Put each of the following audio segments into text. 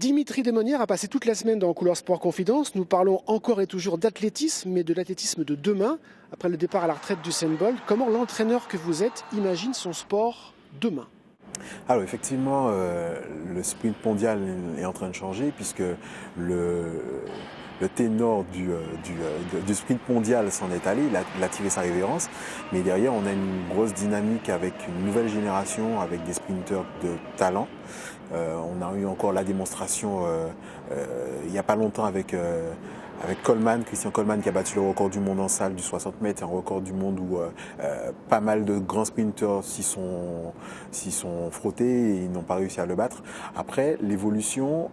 Dimitri Desmonnières a passé toute la semaine dans Couleur Sport Confidence. Nous parlons encore et toujours d'athlétisme, mais de l'athlétisme de demain. Après le départ à la retraite d'Usain Bolt, comment l'entraîneur que vous êtes imagine son sport demain? Alors effectivement, le sprint mondial est en train de changer puisque le ténor du sprint mondial s'en est allé, il a tiré sa révérence. Mais derrière, on a une grosse dynamique avec une nouvelle génération, avec des sprinteurs de talent. On a eu encore la démonstration il n'y a pas longtemps avec Coleman, Christian Coleman qui a battu le record du monde en salle du 60 mètres, un record du monde où pas mal de grands sprinteurs s'y sont frottés et ils n'ont pas réussi à le battre. Après, l'évolution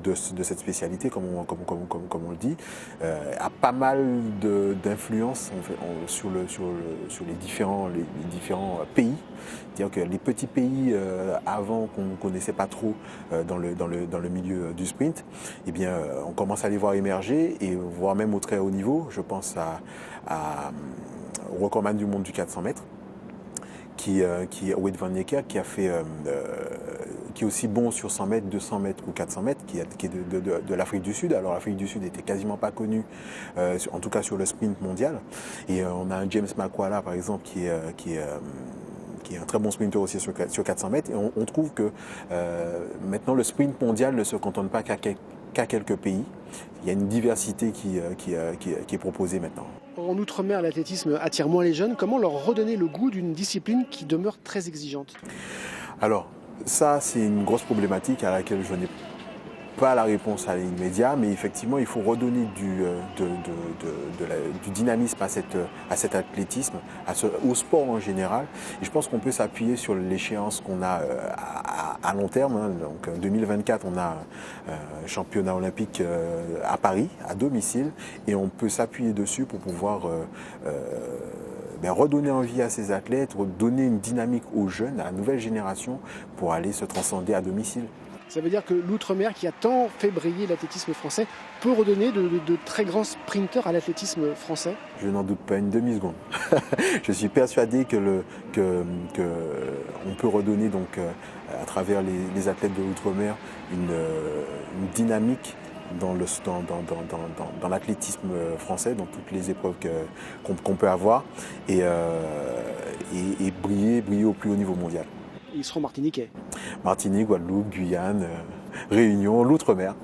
de cette spécialité, comme on le dit, a pas mal d'influence sur les différents pays. C'est-à-dire que les petits pays avant qu'on ne connaissait pas trop dans le milieu du sprint, eh bien, on commence à les voir émerger et voire même au très haut niveau. Je pense au recordman du monde du 400 mètres, qui est Wout van Aert, qui est aussi bon sur 100 mètres, 200 mètres ou 400 mètres, qui est de l'Afrique du Sud. Alors l'Afrique du Sud n'était quasiment pas connue, en tout cas sur le sprint mondial. Et on a un James Makwala, par exemple, qui est un très bon sprinter aussi sur 400 mètres. Et on trouve que maintenant le sprint mondial ne se cantonne pas qu'à quelques pays. Il y a une diversité qui est proposée maintenant. En Outre-mer, l'athlétisme attire moins les jeunes. Comment leur redonner le goût d'une discipline qui demeure très exigeante? Alors, ça, c'est une grosse problématique à laquelle je n'ai pas la réponse à l'immédiat, mais effectivement, il faut redonner du dynamisme à cet athlétisme, au sport en général. Et je pense qu'on peut s'appuyer sur l'échéance qu'on a à long terme. Donc, en 2024, on a un championnat olympique à Paris, à domicile, et on peut s'appuyer dessus pour pouvoir redonner envie à ces athlètes, redonner une dynamique aux jeunes, à la nouvelle génération, pour aller se transcender à domicile. Ça veut dire que l'Outre-mer, qui a tant fait briller l'athlétisme français, peut redonner de très grands sprinteurs à l'athlétisme français? Je n'en doute pas une demi-seconde. Je suis persuadé qu'on peut redonner donc, à travers les athlètes de l'Outre-mer une dynamique dans l'athlétisme français, dans toutes les épreuves qu'on peut avoir, et briller au plus haut niveau mondial. Ils seront martiniquais. Martinique, Guadeloupe, Guyane, Réunion, l'Outre-mer.